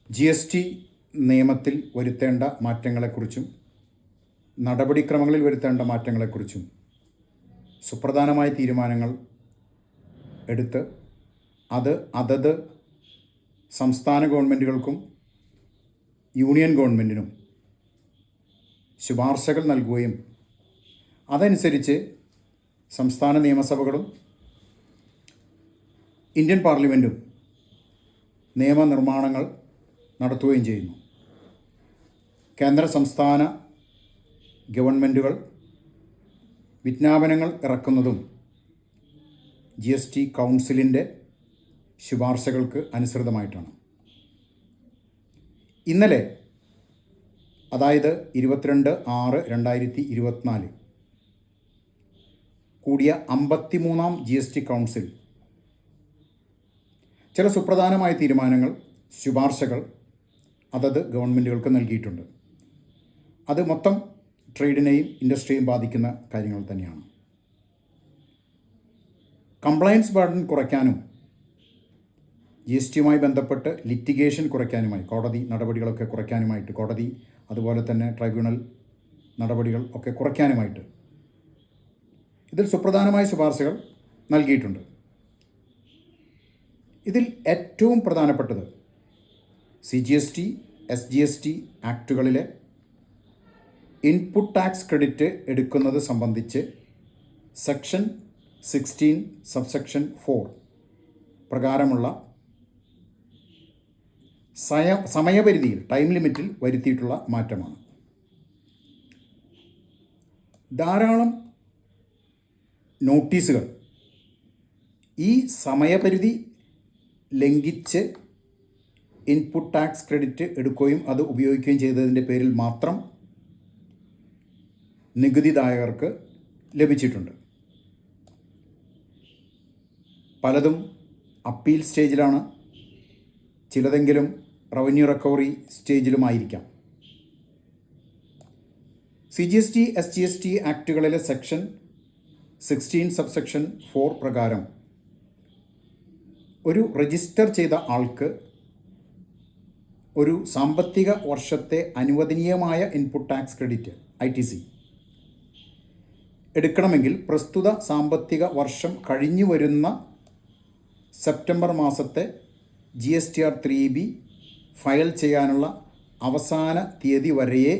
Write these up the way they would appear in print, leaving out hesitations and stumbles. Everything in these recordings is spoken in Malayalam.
GST നിയമത്തിൽ വരുത്തേണ്ട മാറ്റങ്ങളെക്കുറിച്ചും നടപടിക്രമങ്ങളിൽ വരുത്തേണ്ട മാറ്റങ്ങളെക്കുറിച്ചും സുപ്രധാനമായ തീരുമാനങ്ങൾ എടുത്ത് അത് അതത് സംസ്ഥാന ഗവൺമെൻറ്റുകൾക്കും യൂണിയൻ ഗവൺമെൻറ്റിനും ശുപാർശകൾ നൽകുകയും അതനുസരിച്ച് സംസ്ഥാന നിയമസഭകളും ഇന്ത്യൻ പാർലമെൻറ്റും നിയമനിർമ്മാണങ്ങൾ നടത്തുകയും ചെയ്യുന്നു. കേന്ദ്ര സംസ്ഥാന ഗവൺമെൻറ്റുകൾ വിജ്ഞാപനങ്ങൾ ഇറക്കുന്നതും GST കൗൺസിലിൻ്റെ ശുപാർശകൾക്ക് അനുസൃതമായിട്ടാണ്. ഇന്നലെ, അതായത് 22/6/2024 കൂടിയ 53-ാം GST കൗൺസിൽ ചില സുപ്രധാനമായ തീരുമാനങ്ങൾ, ശുപാർശകൾ അതത് ഗവൺമെൻറ്റുകൾക്ക് നൽകിയിട്ടുണ്ട്. അത് മൊത്തം ട്രേഡിനെയും ഇൻഡസ്ട്രിയെയും ബാധിക്കുന്ന കാര്യങ്ങൾ തന്നെയാണ്. കംപ്ലയൻസ് ബർഡൻ കുറയ്ക്കാനും GSTയുമായി ബന്ധപ്പെട്ട് ലിറ്റിഗേഷൻ കുറയ്ക്കാനുമായി, കോടതി നടപടികളൊക്കെ കുറയ്ക്കാനുമായിട്ട്, കോടതി അതുപോലെ തന്നെ ട്രൈബ്യൂണൽ നടപടികൾ ഒക്കെ കുറയ്ക്കാനുമായിട്ട് ഇതിൽ സുപ്രധാനമായ ശുപാർശകൾ നൽകിയിട്ടുണ്ട്. ഇതിൽ ഏറ്റവും പ്രധാനപ്പെട്ടത് CGST, SGST ആക്റ്റുകളിലെ ഇൻപുട്ട് ടാക്സ് ക്രെഡിറ്റ് എടുക്കുന്നത് സംബന്ധിച്ച് സെക്ഷൻ 16 സബ്സെക്ഷൻ 4 പ്രകാരമുള്ള സമയപരിധിയിൽ, ടൈം ലിമിറ്റിൽ വരുത്തിയിട്ടുള്ള മാറ്റമാണ്. ധാരാളം നോട്ടീസുകൾ ഈ സമയപരിധി ലംഘിച്ച് ഇൻപുട്ട് ടാക്സ് ക്രെഡിറ്റ് എടുക്കുകയും അത് ഉപയോഗിക്കുകയും ചെയ്തതിൻ്റെ പേരിൽ മാത്രം നികുതിദായകർക്ക് ലഭിച്ചിട്ടുണ്ട്. പലതും അപ്പീൽ സ്റ്റേജിലാണ്, ചിലതെങ്കിലും റവന്യൂ റിക്കവറി സ്റ്റേജിലുമായിരിക്കാം. CGST, SGST ആക്റ്റുകളിലെ സെക്ഷൻ 16 സബ്സെക്ഷൻ 4 പ്രകാരം ഒരു രജിസ്റ്റർ ചെയ്ത ആൾക്ക് ഒരു സാമ്പത്തിക വർഷത്തെ അനുവദനീയമായ ഇൻപുട്ട് ടാക്സ് ക്രെഡിറ്റ് ITC എടുക്കണമെങ്കിൽ പ്രസ്തുത സാമ്പത്തിക വർഷം കഴിഞ്ഞു വരുന്ന സെപ്റ്റംബർ മാസത്തെ GSTR 3B ഫയൽ ചെയ്യാനുള്ള അവസാന തീയതി വരെയേ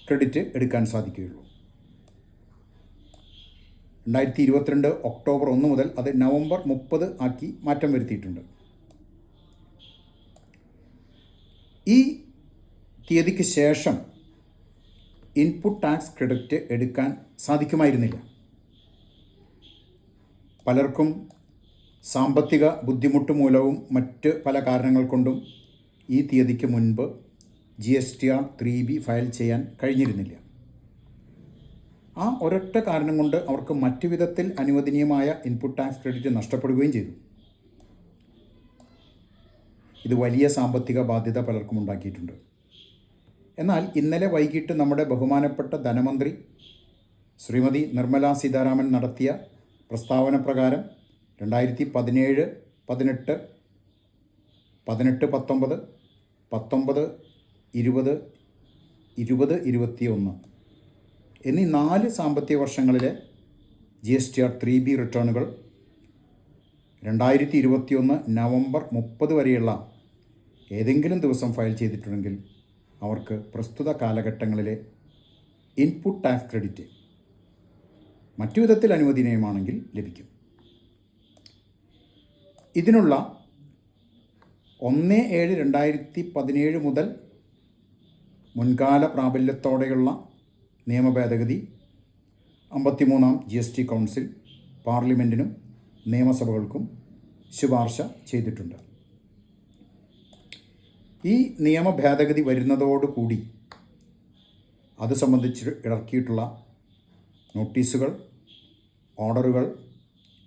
ക്രെഡിറ്റ് എടുക്കാൻ സാധിക്കുകയുള്ളൂ. 2022 ഒക്ടോബർ 1 മുതൽ അത് നവംബർ 30 ആക്കി മാറ്റം വരുത്തിയിട്ടുണ്ട്. ഈ തീയതിക്ക് ശേഷം ഇൻപുട്ട് ടാക്സ് ക്രെഡിറ്റ് എടുക്കാൻ സാധിക്കുമായിരുന്നില്ല. പലർക്കും സാമ്പത്തിക ബുദ്ധിമുട്ട് മൂലവും മറ്റ് പല കാരണങ്ങൾ കൊണ്ടും ഈ തീയതിക്ക് മുൻപ് GSTR 3B ഫയൽ ചെയ്യാൻ കഴിഞ്ഞിരുന്നില്ല. ആ ഒരൊറ്റ കാരണം കൊണ്ട് അവർക്ക് മറ്റു വിധത്തിൽ അനുവദനീയമായ ഇൻപുട്ട് ടാക്സ് ക്രെഡിറ്റ് നഷ്ടപ്പെടുകയും ചെയ്തു. ഇത് വലിയ സാമ്പത്തിക ബാധ്യത പലർക്കും ഉണ്ടാക്കിയിട്ടുണ്ട്. എന്നാൽ ഇന്നലെ വൈകിട്ട് നമ്മുടെ ബഹുമാനപ്പെട്ട ധനമന്ത്രി ശ്രീമതി നിർമ്മല സീതാരാമൻ നടത്തിയ പ്രസ്താവന പ്രകാരം 2017, 18, 19, 19, 20, 2021 എന്നീ 4 സാമ്പത്തിക വർഷങ്ങളിലെ GSTR 3B റിട്ടേണുകൾ 2021 നവംബർ 30 വരെയുള്ള ഏതെങ്കിലും ദിവസം ഫയൽ ചെയ്തിട്ടുണ്ടെങ്കിൽ അവർക്ക് പ്രസ്തുത കാലഘട്ടങ്ങളിലെ ഇൻപുട്ട് ടാക്സ് ക്രെഡിറ്റ് മറ്റു വിധത്തിൽ അനുവദനീയമാണെങ്കിൽ ലഭിക്കും. ഇതിനുള്ള 1/7/2017 മുതൽ മുൻകാല പ്രാബല്യത്തോടെയുള്ള നിയമഭേദഗതി 53-ാം GST കൗൺസിൽ പാർലമെൻറ്റിനും നിയമസഭകൾക്കും ശുപാർശ ചെയ്തിട്ടുണ്ട്. ഈ നിയമ ഭേദഗതി വരുന്നതോടുകൂടി അത് സംബന്ധിച്ച് ഇറക്കിയിട്ടുള്ള നോട്ടീസുകൾ, ഓർഡറുകൾ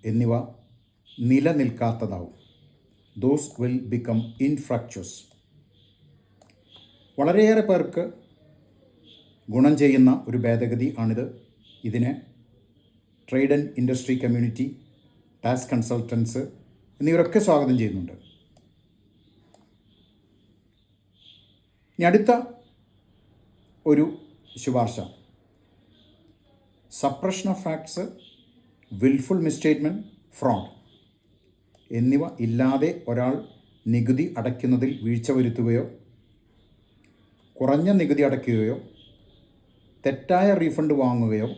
എന്നിവ നിലനിൽക്കാത്തതാവും. Those will become infructuous. വളരെയേറെ പേർക്ക് ഗുണം ചെയ്യുന്ന ഒരു ഭേദഗതി ആണിത്. ഇതിനെ trade and industry community, tax consultants എന്നിവരൊക്കെ സ്വാഗതം ചെയ്യുന്നുണ്ട്. ഇനി അടുത്ത ഒരു ശുപാർശ, suppression of facts, wilful misstatement, fraud എന്നിവ ഇല്ലാതെ ഒരാൾ നികുതി അടയ്ക്കുന്നതിൽ വീഴ്ച വരുത്തുകയോ കുറഞ്ഞ നികുതി അടയ്ക്കുകയോ തെറ്റായ റീഫണ്ട് വാങ്ങുകയോ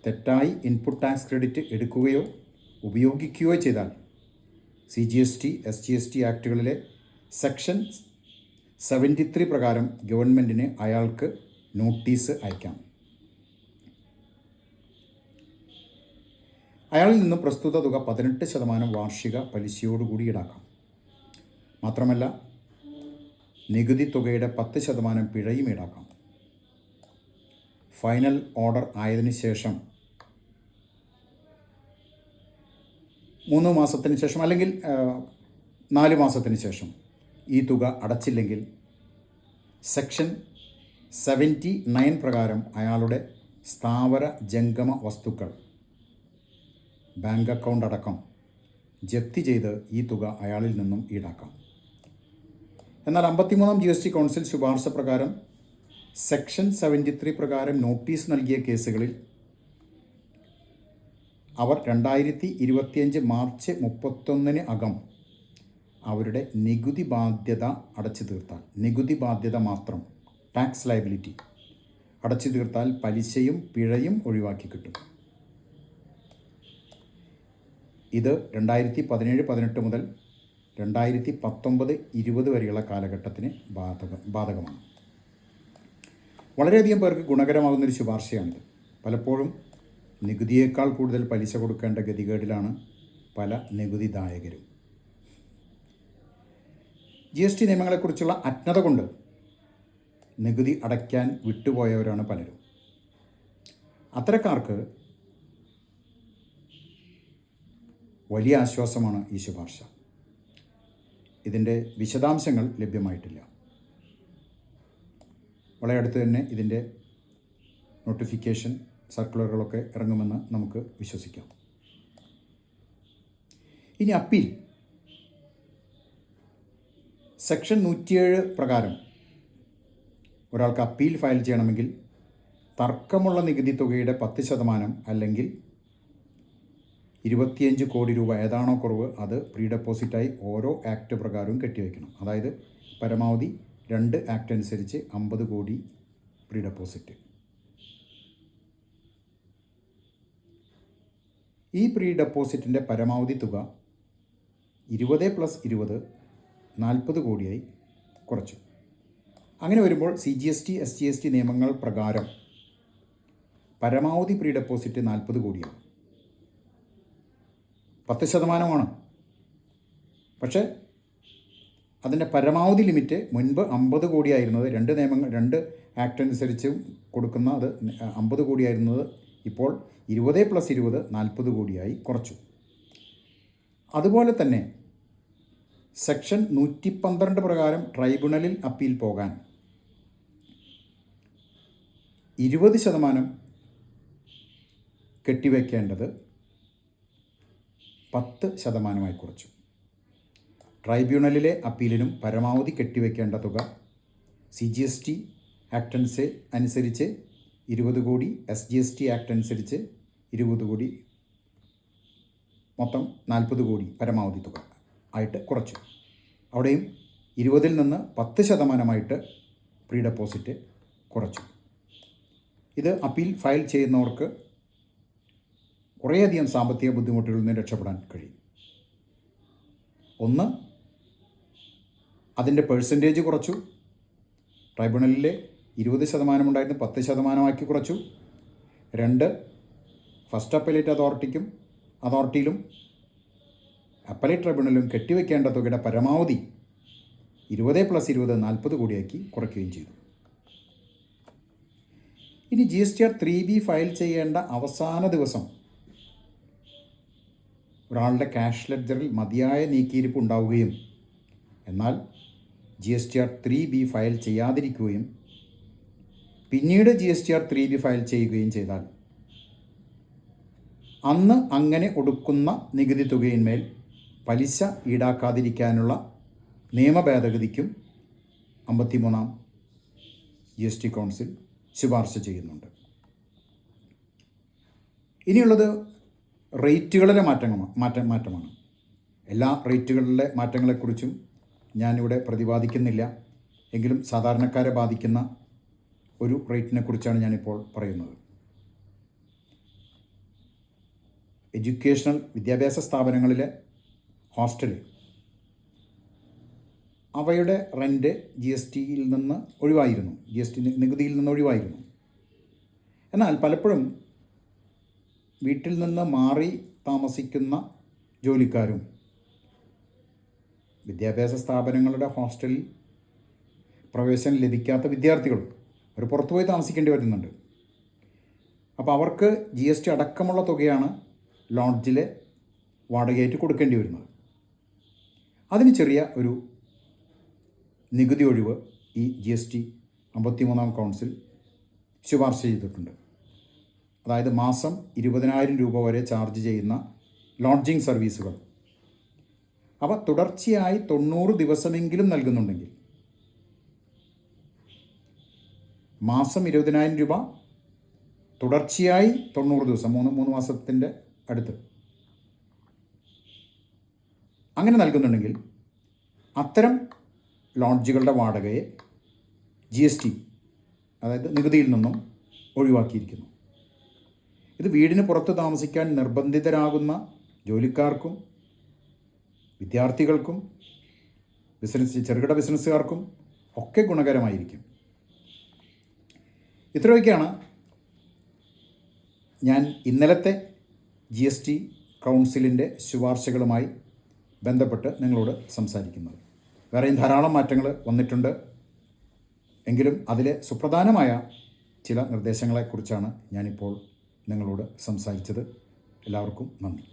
തെറ്റായി ഇൻപുട്ട് ടാക്സ് ക്രെഡിറ്റ് എടുക്കുകയോ ഉപയോഗിക്കുകയോ ചെയ്താൽ CGST SGST ആക്ടുകളിലെ സെക്ഷൻ 73 പ്രകാരം ഗവൺമെൻറ്റിന് അയാൾക്ക് നോട്ടീസ് അയക്കാം. അയാളിൽ നിന്നും പ്രസ്തുത തുക 18% വാർഷിക പലിശയോടുകൂടി ഈടാക്കാം. മാത്രമല്ല നികുതി തുകയുടെ 10% പിഴയും ഈടാക്കാം. ഫൈനൽ ഓർഡർ ആയതിനു ശേഷം 3 മാസത്തിന് ശേഷം അല്ലെങ്കിൽ 4 മാസത്തിന് ശേഷം ഈ തുക അടച്ചില്ലെങ്കിൽ സെക്ഷൻ 79 പ്രകാരം അയാളുടെ സ്ഥാവര ജംഗമ വസ്തുക്കൾ, ബാങ്ക് അക്കൗണ്ട് അടക്കം ജപ്തി ചെയ്ത് ഈ തുക അയാളിൽ നിന്നും ഈടാക്കാം. എന്നാൽ 53-ാം GST കൗൺസിൽ ശുപാർശ പ്രകാരം സെക്ഷൻ 73 പ്രകാരം നോട്ടീസ് നൽകിയ കേസുകളിൽ അവർ 2025 മാർച്ച് 31 അകം അവരുടെ നികുതി ബാധ്യത അടച്ചു തീർത്താൽ, നികുതി ബാധ്യത മാത്രം, ടാക്സ് ലയബിലിറ്റി അടച്ചു തീർത്താൽ പലിശയും പിഴയും ഒഴിവാക്കി കിട്ടും. ഇത് 2017-18 മുതൽ 2019-20 വരെയുള്ള കാലഘട്ടത്തിന് ബാധകമാണ്. വളരെയധികം പേർക്ക് ഗുണകരമാകുന്നൊരു ശുപാർശയാണിത്. പലപ്പോഴും നികുതിയേക്കാൾ കൂടുതൽ പലിശ കൊടുക്കേണ്ട ഗതികേടിലാണ് പല നികുതിദായകരും. GST നിയമങ്ങളെക്കുറിച്ചുള്ള അജ്ഞത കൊണ്ട് നികുതി അടയ്ക്കാൻ വിട്ടുപോയവരാണ് പലരും. അത്തരക്കാർക്ക് വലിയ ആശ്വാസമാണ് ഈ ശുപാർശ. ഇതിൻ്റെ വിശദാംശങ്ങൾ ലഭ്യമായിട്ടില്ല. വളരെ അടുത്ത് തന്നെ ഇതിൻ്റെ നോട്ടിഫിക്കേഷൻ സർക്കുലറുകളൊക്കെ ഇറങ്ങുമെന്ന് നമുക്ക് വിശ്വസിക്കാം. ഇനി അപ്പീൽ. സെക്ഷൻ 107 പ്രകാരം ഒരാൾക്ക് അപ്പീൽ ഫയൽ ചെയ്യണമെങ്കിൽ തർക്കമുള്ള നികുതി തുകയുടെ 10% അല്ലെങ്കിൽ 25 കോടി രൂപ ഏതാണോ കുറവ് അത് പ്രീ ഡെപ്പോസിറ്റായി ഓരോ ആക്ട് പ്രകാരവും കെട്ടിവയ്ക്കണം. അതായത് പരമാവധി 2 ആക്ട് അനുസരിച്ച് 50 കോടി പ്രീ ഡെപ്പോസിറ്റ്. ഈ പ്രീ ഡെപ്പോസിറ്റിൻ്റെ പരമാവധി തുക 20+20 40 കോടിയായി കുറച്ചു. അങ്ങനെ വരുമ്പോൾ CGST SGST നിയമങ്ങൾ പ്രകാരം പരമാവധി പ്രീ ഡെപ്പോസിറ്റ് 40 കോടിയാണ്. 10%. പക്ഷേ അതിൻ്റെ പരമാവധി ലിമിറ്റ് മുൻപ് 50 കോടിയായിരുന്നത്, 2 ആക്ട് അനുസരിച്ച് കൊടുക്കുന്ന അത് 50 കോടിയായിരുന്നത് ഇപ്പോൾ 20+20 40 കോടിയായി കുറച്ചു. അതുപോലെ തന്നെ സെക്ഷൻ 112 പ്രകാരം ട്രൈബ്യൂണലിൽ അപ്പീൽ പോകാൻ 20% കെട്ടിവെക്കേണ്ടത് 10% കുറച്ചു. ട്രൈബ്യൂണലിലെ അപ്പീലിനും പരമാവധി കെട്ടിവെക്കേണ്ട തുക CGST ആക്ട് അനുസരിച്ച് 20 കോടി, SGST ആക്ട് അനുസരിച്ച് 20 കോടി, മൊത്തം 40 കോടി പരമാവധി തുക ആയിട്ട് കുറച്ചു. അവിടെയും 20-ൽ നിന്ന് 10% പ്രീ ഡെപ്പോസിറ്റ് കുറച്ചു. ഇത് അപ്പീൽ ഫയൽ ചെയ്യുന്നവർക്ക് കുറേയധികം സാമ്പത്തിക ബുദ്ധിമുട്ടുകളിൽ നിന്ന് രക്ഷപ്പെടാൻ കഴിയും. ഒന്ന്, അതിൻ്റെ പെർസെൻറ്റേജ് കുറച്ചു. ട്രൈബ്യൂണലിലെ 20% ഉണ്ടായിരുന്നു 10% കുറച്ചു. 2, ഫസ്റ്റ് അപ്പലേറ്റ് അതോറിറ്റിയിലും അപ്പലേറ്റ് ട്രൈബ്യൂണലിലും കെട്ടിവെക്കേണ്ട തുകയുടെ പരമാവധി 20+20 40 കോടിയാക്കി കുറയ്ക്കുകയും ചെയ്തു. ഇനി GSTR 3B ഫയൽ ചെയ്യേണ്ട അവസാന ദിവസം ഒരാളുടെ ക്യാഷ് ലെഡ്ജറിൽ മതിയായ നീക്കിയിരിപ്പ് ഉണ്ടാവുകയും എന്നാൽ GSTR 3B ഫയൽ ചെയ്യാതിരിക്കുകയും പിന്നീട് GSTR 3B ഫയൽ ചെയ്യുകയും ചെയ്താൽ അന്ന് അങ്ങനെ ഒടുക്കുന്ന നികുതി തുകയിന്മേൽ പലിശ ഈടാക്കാതിരിക്കാനുള്ള നിയമ ഭേദഗതിക്കും 53-ാം GST കൗൺസിൽ ശുപാർശ ചെയ്യുന്നുണ്ട്. ഇനിയുള്ളത് റേറ്റുകളിലെ മാറ്റമാണ്. എല്ലാ റേറ്റുകളിലെ മാറ്റങ്ങളെക്കുറിച്ചും ഞാനിവിടെ പ്രതിപാദിക്കുന്നില്ല. എങ്കിലും സാധാരണക്കാരെ ബാധിക്കുന്ന ഒരു റേറ്റിനെ കുറിച്ചാണ് ഞാനിപ്പോൾ പറയുന്നത്. വിദ്യാഭ്യാസ സ്ഥാപനങ്ങളിലെ ഹോസ്റ്റൽ അവയുടെ റെൻറ്റ് GSTയിൽ നിന്ന് ഒഴിവായിരുന്നു, GST നികുതിയിൽ നിന്ന് ഒഴിവായിരുന്നു. എന്നാൽ പലപ്പോഴും വീട്ടിൽ നിന്ന് മാറി താമസിക്കുന്ന ജോലിക്കാരും വിദ്യാഭ്യാസ സ്ഥാപനങ്ങളുടെ ഹോസ്റ്റലിൽ പ്രവേശനം ലഭിക്കാത്ത വിദ്യാർത്ഥികളും അവർ പുറത്തുപോയി താമസിക്കേണ്ടി വരുന്നുണ്ട്. അപ്പോൾ അവർക്ക് GST അടക്കമുള്ള തുകയാണ് ലോഡ്ജിലെ വാടകയായിട്ട് കൊടുക്കേണ്ടി വരുന്നത്. അതിന് ചെറിയ ഒരു നികുതി ഒഴിവ് ഈ GST 53ാം കൗൺസിൽ ശുപാർശ ചെയ്തിട്ടുണ്ട്. അതായത് മാസം 20,000 രൂപ വരെ ചാർജ് ചെയ്യുന്ന ലോഡ്ജിങ് സർവീസുകൾ അവ തുടർച്ചയായി 90 ദിവസമെങ്കിലും നൽകുന്നുണ്ടെങ്കിൽ മാസം 20,000 രൂപ തുടർച്ചയായി 90 ദിവസം, 3 മാസത്തിൻ്റെ അടുത്ത് അങ്ങനെ നൽകുന്നുണ്ടെങ്കിൽ അത്തരം ലോഡ്ജുകളുടെ വാടകയെ GST അതായത് നികുതിയിൽ നിന്നും ഒഴിവാക്കിയിരിക്കുന്നു. ഇത് വീടിന് പുറത്ത് താമസിക്കാൻ നിർബന്ധിതരാകുന്ന ജോലിക്കാർക്കും വിദ്യാർത്ഥികൾക്കും ചെറുകിട ബിസിനസ്സുകാർക്കും ഒക്കെ ഗുണകരമായിരിക്കും. ഇത്രയൊക്കെയാണ് ഞാൻ ഇന്നലത്തെ GST കൗൺസിലിൻ്റെ ശുപാർശകളുമായി ബന്ധപ്പെട്ട് നിങ്ങളോട് സംസാരിക്കുന്നത്. വേറെയും ധാരാളം മാറ്റങ്ങൾ വന്നിട്ടുണ്ട്. എങ്കിലും അതിലെ സുപ്രധാനമായ ചില നിർദ്ദേശങ്ങളെക്കുറിച്ചാണ് ഞാനിപ്പോൾ നിങ്ങളോട് സംസാരിച്ചത്. എല്ലാവർക്കും നന്ദി.